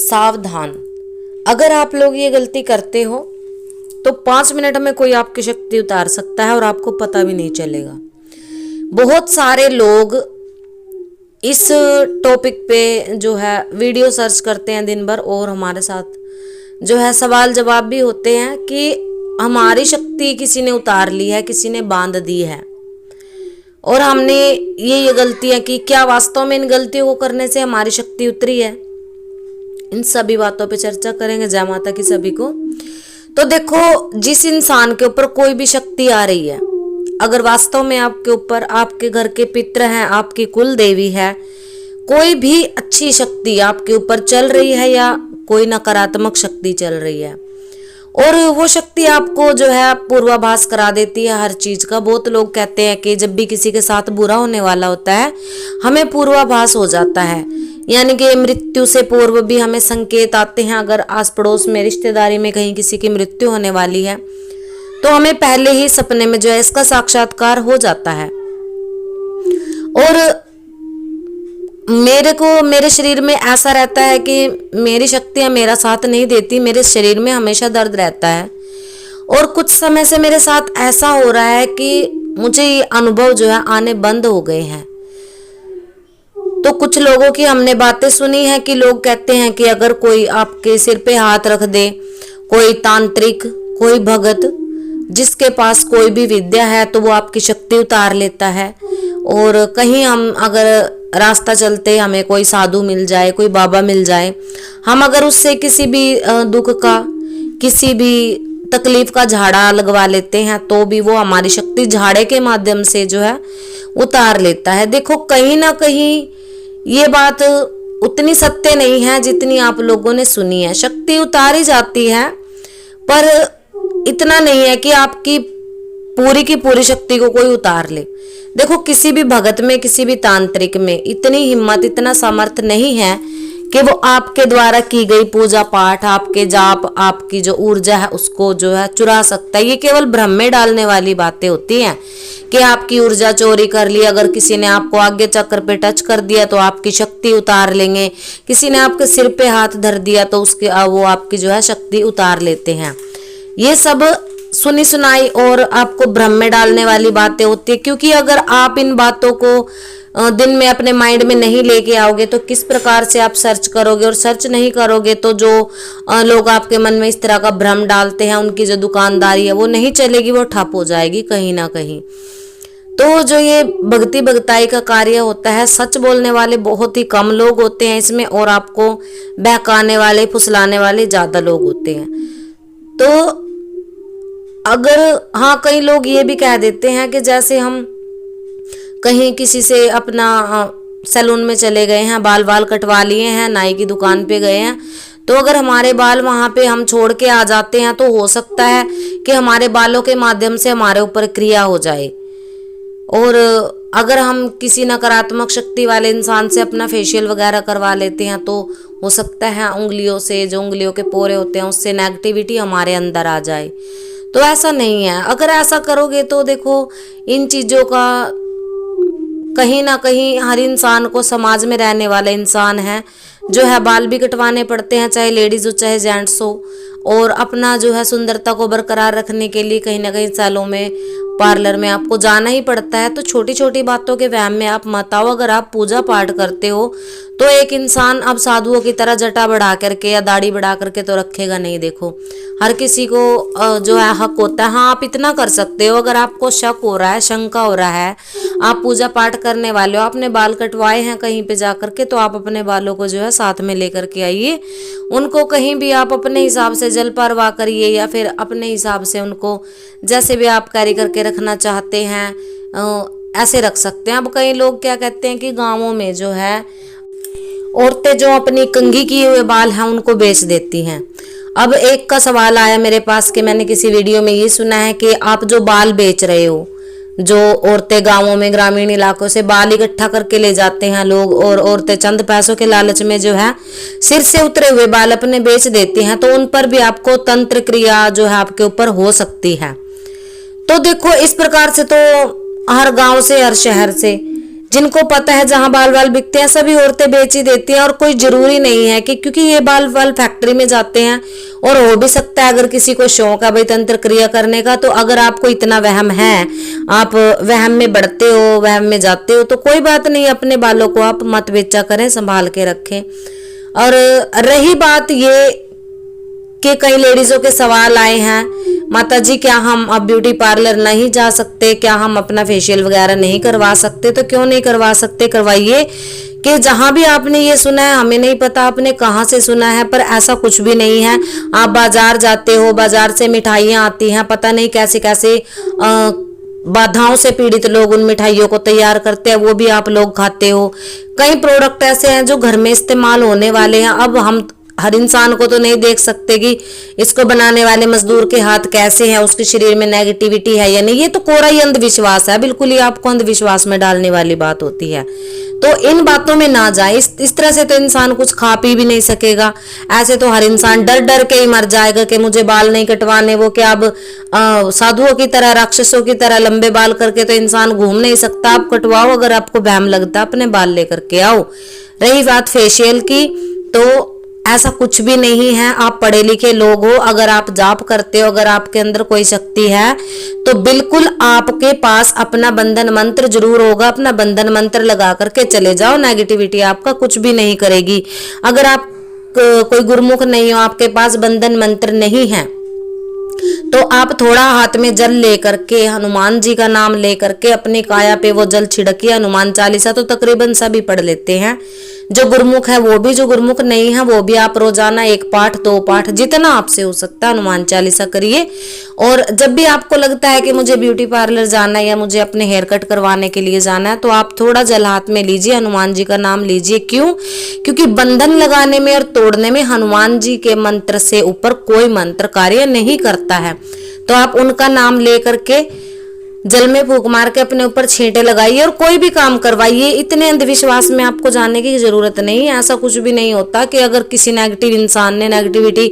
सावधान, अगर आप लोग ये गलती करते हो तो 5 मिनट में कोई आपकी शक्ति उतार सकता है और आपको पता भी नहीं चलेगा। बहुत सारे लोग इस टॉपिक पे जो है वीडियो सर्च करते हैं दिन भर, और हमारे साथ जो है सवाल जवाब भी होते हैं कि हमारी शक्ति किसी ने उतार ली है, किसी ने बांध दी है। और हमने ये गलतियां की, क्या वास्तव में इन गलतियों को करने से हमारी शक्ति उतरी है? इन सभी बातों पे चर्चा करेंगे। जय माता की सभी को। तो देखो, जिस इंसान के ऊपर कोई भी शक्ति आ रही है, अगर वास्तव में आपके ऊपर आपके घर के पितृ हैं, आपकी कुल देवी है, कोई भी अच्छी शक्ति आपके ऊपर चल रही है या कोई नकारात्मक शक्ति चल रही है, और वो शक्ति आपको जो है पूर्वाभास करा देती है हर चीज का। बहुत लोग कहते हैं कि जब भी किसी के साथ बुरा होने वाला होता है हमें पूर्वाभास हो जाता है, यानी कि मृत्यु से पूर्व भी हमें संकेत आते हैं। अगर आस पड़ोस में रिश्तेदारी में कहीं किसी की मृत्यु होने वाली है तो हमें पहले ही सपने में जो है इसका साक्षात्कार हो जाता है। और मेरे शरीर में ऐसा रहता है कि मेरी शक्तियां मेरा साथ नहीं देती, मेरे शरीर में हमेशा दर्द रहता है। और कुछ समय से मेरे साथ ऐसा हो रहा है कि मुझे ये अनुभव जो है आने बंद हो गए हैं। तो कुछ लोगों की हमने बातें सुनी है कि लोग कहते हैं कि अगर कोई आपके सिर पे हाथ रख दे, कोई तांत्रिक, कोई भगत, जिसके पास कोई भी विद्या है, तो वो आपकी शक्ति उतार लेता है। और कहीं हम अगर रास्ता चलते हमें कोई साधु मिल जाए, कोई बाबा मिल जाए, हम अगर उससे किसी भी दुख का, किसी भी तकलीफ का झाड़ा लगवा लेते हैं तो भी वो हमारी शक्ति झाड़े के माध्यम से जो है उतार लेता है। देखो, कहीं ना कहीं ये बात उतनी सत्य नहीं है जितनी आप लोगों ने सुनी है। शक्ति उतारी जाती है, पर इतना नहीं है कि आपकी पूरी की पूरी शक्ति को कोई उतार ले। देखो, किसी भी भगत में, किसी भी तांत्रिक में इतनी हिम्मत, इतना सामर्थ्य नहीं है कि वो आपके द्वारा की गई पूजा पाठ, आपके जाप, आपकी जो ऊर्जा है उसको जो है चुरा सकता है। ये केवल भ्रम में डालने वाली बातें होती हैं कि आपकी ऊर्जा चोरी कर ली। अगर किसी ने आपको आगे चक्र पे टच कर दिया तो आपकी शक्ति उतार लेंगे, किसी ने आपके सिर पे हाथ धर दिया तो वो आपकी जो है शक्ति उतार लेते हैं। ये सब सुनी सुनाई और आपको भ्रम में डालने वाली बातें होती है, क्योंकि अगर आप इन बातों को दिन में अपने माइंड में नहीं लेके आओगे तो किस प्रकार से आप सर्च करोगे, और सर्च नहीं करोगे तो जो लोग आपके मन में इस तरह का भ्रम डालते हैं, उनकी जो दुकानदारी है वो नहीं चलेगी, वो ठप हो जाएगी कहीं ना कहीं। तो जो ये भक्ति भक्ताई का कार्य होता है, सच बोलने वाले बहुत ही कम लोग होते हैं इसमें, और आपको बहकाने वाले, फुसलाने वाले ज्यादा लोग होते हैं। तो अगर हाँ, कई लोग ये भी कह देते हैं कि जैसे हम कहीं किसी से अपना सैलून में चले गए हैं, बाल कटवा लिए हैं, नाई की दुकान पे गए हैं, तो अगर हमारे बाल वहां पे हम छोड़ के आ जाते हैं तो हो सकता है कि हमारे बालों के माध्यम से हमारे ऊपर क्रिया हो जाए। और अगर हम किसी नकारात्मक शक्ति वाले इंसान से अपना फेशियल वगैरह करवा लेते हैं तो हो सकता है उंगलियों से, जो उंगलियों के पोरे होते हैं, उससे नेगेटिविटी हमारे अंदर आ जाए। तो ऐसा नहीं है। अगर ऐसा करोगे तो देखो, इन चीजों का कहीं ना कहीं हर इंसान को, समाज में रहने वाला इंसान है जो है, बाल भी कटवाने पड़ते हैं, चाहे लेडीज हो चाहे जेंट्स हो। और अपना जो है सुंदरता को बरकरार रखने के लिए कहीं ना कहीं सालों में पार्लर में आपको जाना ही पड़ता है। तो छोटी छोटी बातों के वहम में आप मत आओ। अगर आप पूजा पाठ करते हो तो एक इंसान अब साधुओं की तरह जटा बढ़ा करके या दाढ़ी बढ़ा करके तो रखेगा नहीं। देखो, हर किसी को जो है हक होता है। हाँ, आप इतना कर सकते हो, अगर आपको शक हो रहा है, शंका हो रहा है, आप पूजा पाठ करने वाले हो, आपने बाल कटवाए हैं कहीं पे जा करके, तो आप अपने बालों को जो है साथ में लेकर के आइए। उनको कहीं भी आप अपने हिसाब से जल परवा करिए, या फिर अपने हिसाब से उनको जैसे भी आप कैरी करके रखना चाहते हैं ऐसे रख सकते हैं। अब कई लोग क्या कहते हैं कि गाँवों में जो है औरतें जो अपनी कंघी किए हुए बाल हैं उनको बेच देती हैं। अब एक का सवाल आया मेरे पास कि मैंने किसी वीडियो में ये सुना है कि आप जो बाल बेच रहे हो, जो औरतें गांवों में, ग्रामीण इलाकों से बाल इकट्ठा करके ले जाते हैं लोग, और औरतें चंद पैसों के लालच में जो है सिर से उतरे हुए बाल अपने बेच देती हैं, तो उन पर भी आपको तंत्र क्रिया जो है आपके ऊपर हो सकती है। तो देखो, इस प्रकार से तो हर गांव से, हर शहर से जिनको पता है जहां बाल वाल बिकते हैं सभी औरतें बेच ही देती हैं, और कोई जरूरी नहीं है कि क्योंकि ये बाल वाल फैक्ट्री में जाते हैं, और हो भी सकता है अगर किसी को शौक है भाई तंत्र क्रिया करने का, तो अगर आपको इतना वहम है, आप वहम में बढ़ते हो, वहम में जाते हो, तो कोई बात नहीं, अपने बालों को आप मत बेचा करें, संभाल के रखें। और रही बात ये कि कई लेडीजों के सवाल आए हैं, माता जी क्या हम अब ब्यूटी पार्लर नहीं जा सकते, क्या हम अपना फेशियल वगैरह नहीं करवा सकते? तो क्यों नहीं करवा सकते, करवाइए। कि जहां भी आपने ये सुना है, हमें नहीं पता आपने कहां से सुना है, पर ऐसा कुछ भी नहीं है। आप बाजार जाते हो, बाजार से मिठाइयां आती हैं, पता नहीं कैसे कैसे बाधाओं से पीड़ित लोग उन मिठाइयों को तैयार करते हैं, वो भी आप लोग खाते हो। कई प्रोडक्ट ऐसे हैं जो घर में इस्तेमाल होने वाले हैं। अब हम हर इंसान को तो नहीं देख सकते कि इसको बनाने वाले मजदूर के हाथ कैसे हैं, उसके शरीर में नेगेटिविटी है या नहीं। ये तो कोरा ही अंधविश्वास है, बिल्कुल ही आपको अंधविश्वास में डालने वाली बात होती है। तो इन बातों में ना जाए। इस तरह से तो इंसान कुछ खा पी भी नहीं सकेगा। ऐसे तो हर इंसान डर डर के ही मर जाएगा कि मुझे बाल नहीं कटवाने। वो क्या अब साधुओं की तरह, राक्षसों की तरह लंबे बाल करके तो इंसान घूम नहीं सकता। आप कटवाओ, अगर आपको वहम लगता अपने बाल लेकर के आओ। रही बात फेशियल की, तो ऐसा कुछ भी नहीं है। आप पढ़े लिखे लोग हो, अगर आप जाप करते हो, अगर आपके अंदर कोई शक्ति है, तो बिल्कुल आपके पास अपना बंधन मंत्र जरूर होगा। अपना बंधन मंत्र लगा करके चले जाओ, नेगेटिविटी आपका कुछ भी नहीं करेगी। अगर आप कोई गुरुमुख नहीं हो, आपके पास बंधन मंत्र नहीं है, तो आप थोड़ा हाथ में जल लेकर के, हनुमान जी का नाम लेकर के अपनी काया पे वो जल छिड़किए। हनुमान चालीसा तो तकरीबन सभी पढ़ लेते हैं, जो गुरुमुख है वो भी, जो गुरुमुख नहीं है वो भी। आप रोजाना 1 पाठ 2 पाठ जितना आपसे हो सकता है हनुमान चालीसा करिए। और जब भी आपको लगता है कि मुझे ब्यूटी पार्लर जाना है या मुझे अपने हेयर कट करवाने के लिए जाना है, तो आप थोड़ा जल हाथ में लीजिए, हनुमान जी का नाम लीजिए। क्यों? क्योंकि बंधन लगाने में और तोड़ने में हनुमान जी के मंत्र से ऊपर कोई मंत्र कार्य नहीं करता है। तो आप उनका नाम लेकर के जल में फूंक मार के अपने ऊपर छींटे लगाइए और कोई भी काम करवाइए। इतने अंधविश्वास में आपको जाने की जरूरत नहीं है। ऐसा कुछ भी नहीं होता कि अगर किसी नेगेटिव इंसान ने, नेगेटिविटी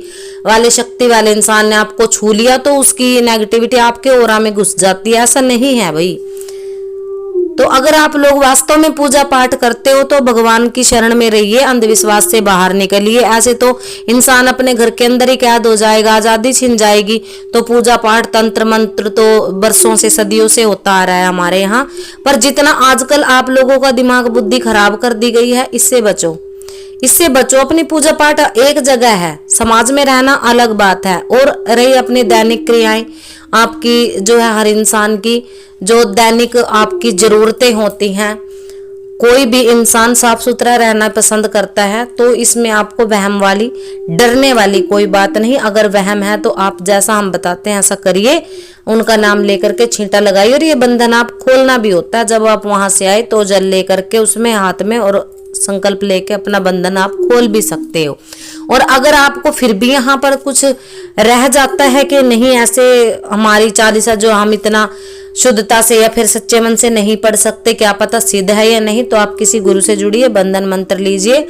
वाले, शक्ति वाले इंसान ने आपको छू लिया तो उसकी नेगेटिविटी आपके ऑरा में घुस जाती है। ऐसा नहीं है भाई। तो अगर आप लोग वास्तव में पूजा पाठ करते हो तो भगवान की शरण में रहिए, अंधविश्वास से बाहर निकलिए। ऐसे तो इंसान अपने घर के अंदर ही कैद हो जाएगा, आजादी छिन जाएगी। तो पूजा पाठ, तंत्र मंत्र तो बरसों से, सदियों से होता आ रहा है हमारे यहाँ। पर जितना आजकल आप लोगों का दिमाग, बुद्धि खराब कर दी गई है, इससे बचो, इससे बचो। अपनी पूजा पाठ एक जगह है, समाज में रहना अलग बात है। और रही अपनी दैनिक क्रियाएं, आपकी जो है हर इंसान की जो दैनिक आपकी जरूरतें होती हैं, कोई भी इंसान साफ सुथरा रहना पसंद करता है। तो इसमें आपको वहम वाली, डरने वाली कोई बात नहीं। अगर वहम है तो आप जैसा हम बताते हैं ऐसा करिए, उनका नाम लेकर के छींटा लगाइए। और ये बंधन आप खोलना भी होता है। जब आप वहां से आए तो जल लेकर के उसमें हाथ में और संकल्प लेके अपना बंधन आप खोल भी सकते हो। और अगर आपको फिर भी यहाँ पर कुछ रह जाता है कि नहीं, ऐसे हमारी चालीसा जो हम इतना शुद्धता से या फिर सच्चे मन से नहीं पढ़ सकते, क्या पता सिद्ध है या नहीं, तो आप किसी गुरु से जुड़िए, बंधन मंत्र लीजिए।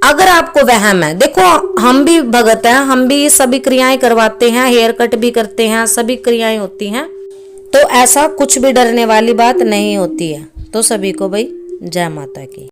अगर आपको वहम है, देखो हम भी भगत हैं, हम भी सभी क्रियाएं करवाते हैं, हेयर कट भी करते हैं, सभी क्रियाएं होती हैं। तो ऐसा कुछ भी डरने वाली बात नहीं होती है। तो सभी को भाई जय माता की।